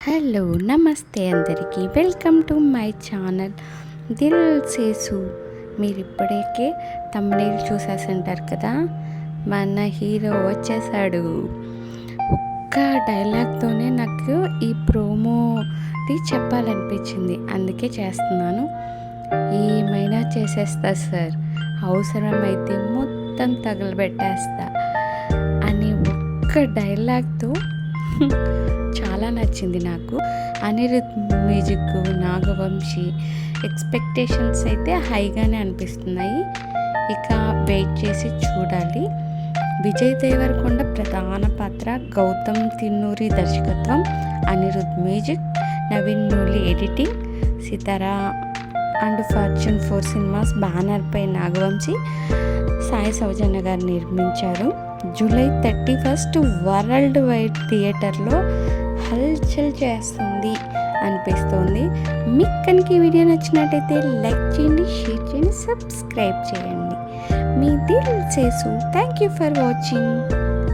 Hello నమస్తే అందరికీ welcome to my channel దిల్ సేసు. మీరు ఇప్పటికే తమ్మునేలు చూసేసి ఉంటారు కదా, మన హీరో వచ్చేసాడు. ఒక్క డైలాగ్తోనే నాకు ఈ ప్రోమోది చెప్పాలనిపించింది, అందుకే చేస్తున్నాను. ఏమైనా చేసేస్తా సార్, అవసరమైతే మొత్తం తగలబెట్టేస్తా అనే ఒక్క డైలాగ్తో చాలా నచ్చింది నాకు. అనిరుద్ మ్యూజిక్, నాగవంశీ ఎక్స్పెక్టేషన్స్ అయితే హైగానే అనిపిస్తున్నాయి. ఇక వెయిట్ చేసి చూడాలి. విజయ్ దేవరకొండ ప్రధాన పాత్ర, గౌతమ్ తిన్నూరి దర్శకత్వం, Anirudh music, Naveen Nooli editing, Sithara and Fortune 4 Cinemas బ్యానర్పై నాగవంశీ, సాయి సౌజన్య గారు నిర్మించారు. జూలై 31 వరల్డ్ వైడ్ థియేటర్లో హల్చల్ చేస్తుంది అనిపిస్తుంది. మీకు కనుక ఈ వీడియో నచ్చినట్టయితే లైక్ చేయండి, షేర్ చేయండి, సబ్స్క్రైబ్ చేయండి. మీ దిల్ సేసు. Thank you for watching.